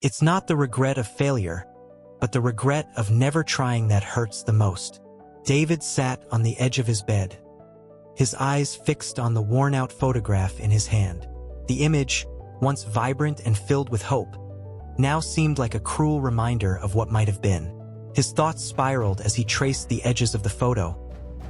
It's not the regret of failure, but the regret of never trying that hurts the most. David sat on the edge of his bed, his eyes fixed on the worn-out photograph in his hand. The image, once vibrant and filled with hope, now seemed like a cruel reminder of what might have been. His thoughts spiraled as he traced the edges of the photo,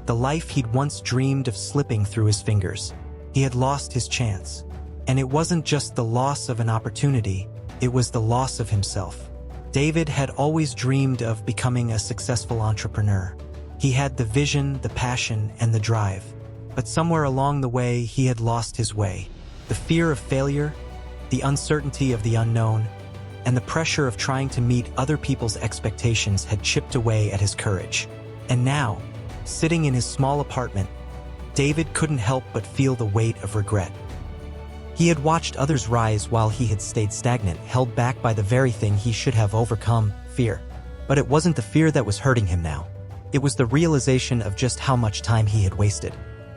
the life he'd once dreamed of slipping through his fingers. He had lost his chance. And it wasn't just the loss of an opportunity, it was the loss of himself. David had always dreamed of becoming a successful entrepreneur. He had the vision, the passion, and the drive. But somewhere along the way, he had lost his way. The fear of failure, the uncertainty of the unknown, and the pressure of trying to meet other people's expectations had chipped away at his courage. And now, sitting in his small apartment, David couldn't help but feel the weight of regret. He had watched others rise while he had stayed stagnant, held back by the very thing he should have overcome, fear. But it wasn't the fear that was hurting him now. It was the realization of just how much time he had wasted.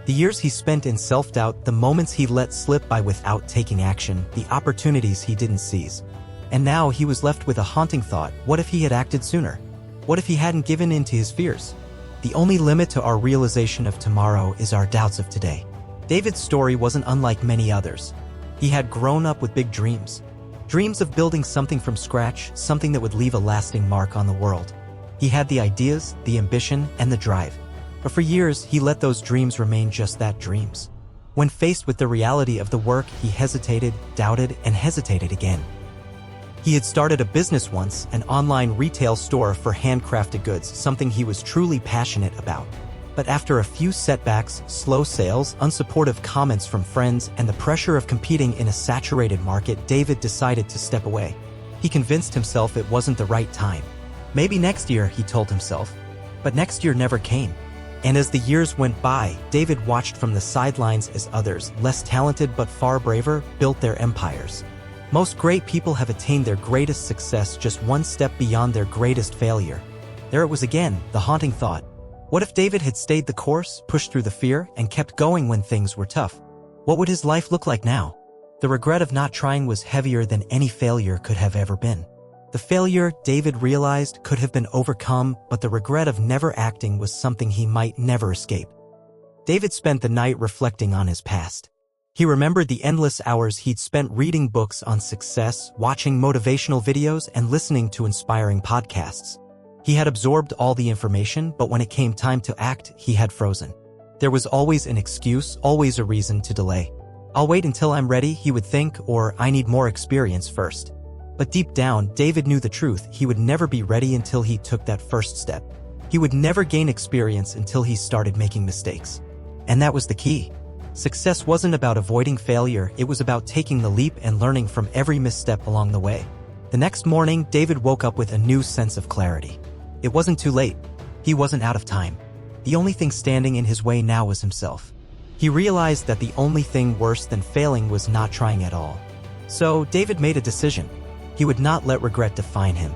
The years he spent in self-doubt, the moments he let slip by without taking action, the opportunities he didn't seize. And now he was left with a haunting thought: what if he had acted sooner? What if he hadn't given in to his fears? The only limit to our realization of tomorrow is our doubts of today. David's story wasn't unlike many others. He had grown up with big dreams. Dreams of building something from scratch, something that would leave a lasting mark on the world. He had the ideas, the ambition, and the drive. But for years, he let those dreams remain just that, dreams. When faced with the reality of the work, he hesitated, doubted, and hesitated again. He had started a business once, an online retail store for handcrafted goods, something he was truly passionate about. But after a few setbacks, slow sales, unsupportive comments from friends, and the pressure of competing in a saturated market, David decided to step away. He convinced himself it wasn't the right time. Maybe next year, he told himself. But next year never came. And as the years went by, David watched from the sidelines as others, less talented but far braver, built their empires. Most great people have attained their greatest success just one step beyond their greatest failure. There it was again, the haunting thought. What if David had stayed the course, pushed through the fear, and kept going when things were tough? What would his life look like now? The regret of not trying was heavier than any failure could have ever been. The failure, David realized, could have been overcome, but the regret of never acting was something he might never escape. David spent the night reflecting on his past. He remembered the endless hours he'd spent reading books on success, watching motivational videos, and listening to inspiring podcasts. He had absorbed all the information, but when it came time to act, he had frozen. There was always an excuse, always a reason to delay. I'll wait until I'm ready, he would think, or I need more experience first. But deep down, David knew the truth. He would never be ready until he took that first step. He would never gain experience until he started making mistakes. And that was the key. Success wasn't about avoiding failure, it was about taking the leap and learning from every misstep along the way. The next morning, David woke up with a new sense of clarity. It wasn't too late. He wasn't out of time. The only thing standing in his way now was himself. He realized that the only thing worse than failing was not trying at all. So, David made a decision. He would not let regret define him.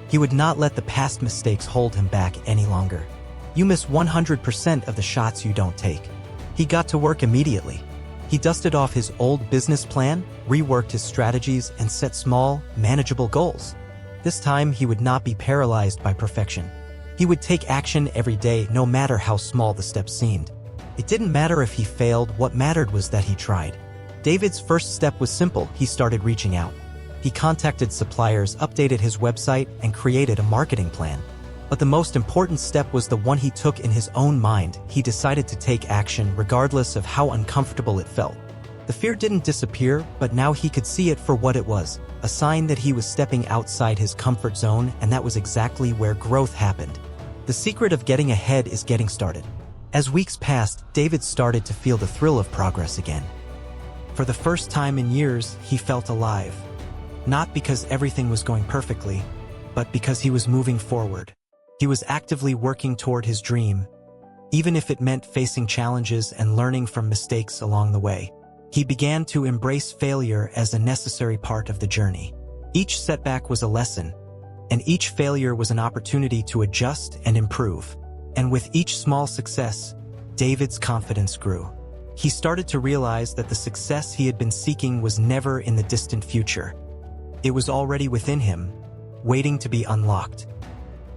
He would not let the past mistakes hold him back any longer. You miss 100% of the shots you don't take. He got to work immediately. He dusted off his old business plan, reworked his strategies, and set small, manageable goals. This time, he would not be paralyzed by perfection. He would take action every day, no matter how small the steps seemed. It didn't matter if he failed, what mattered was that he tried. David's first step was simple. He started reaching out. He contacted suppliers, updated his website, and created a marketing plan. But the most important step was the one he took in his own mind. He decided to take action regardless of how uncomfortable it felt. The fear didn't disappear, but now he could see it for what it was, a sign that he was stepping outside his comfort zone, and that was exactly where growth happened. The secret of getting ahead is getting started. As weeks passed, David started to feel the thrill of progress again. For the first time in years, he felt alive. Not because everything was going perfectly, but because he was moving forward. He was actively working toward his dream, even if it meant facing challenges and learning from mistakes along the way. He began to embrace failure as a necessary part of the journey. Each setback was a lesson, and each failure was an opportunity to adjust and improve. And with each small success, David's confidence grew. He started to realize that the success he had been seeking was never in the distant future. It was already within him, waiting to be unlocked.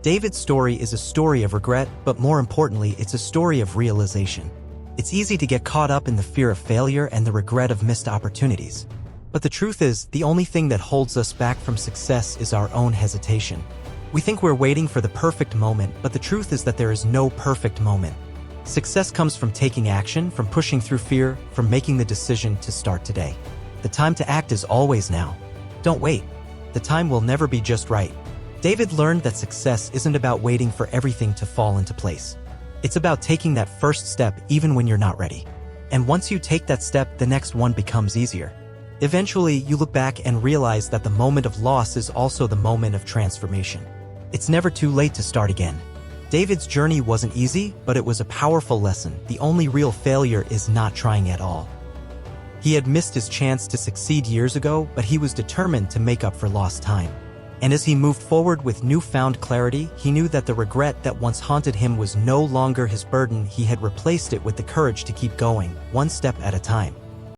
David's story is a story of regret, but more importantly, it's a story of realization. It's easy to get caught up in the fear of failure and the regret of missed opportunities. But the truth is, the only thing that holds us back from success is our own hesitation. We think we're waiting for the perfect moment, but the truth is that there is no perfect moment. Success comes from taking action, from pushing through fear, from making the decision to start today. The time to act is always now. Don't wait. The time will never be just right. David learned that success isn't about waiting for everything to fall into place. It's about taking that first step even when you're not ready. And once you take that step, the next one becomes easier. Eventually, you look back and realize that the moment of loss is also the moment of transformation. It's never too late to start again. David's journey wasn't easy, but it was a powerful lesson. The only real failure is not trying at all. He had missed his chance to succeed years ago, but he was determined to make up for lost time. And as he moved forward with newfound clarity, he knew that the regret that once haunted him was no longer his burden. He had replaced it with the courage to keep going, one step at a time.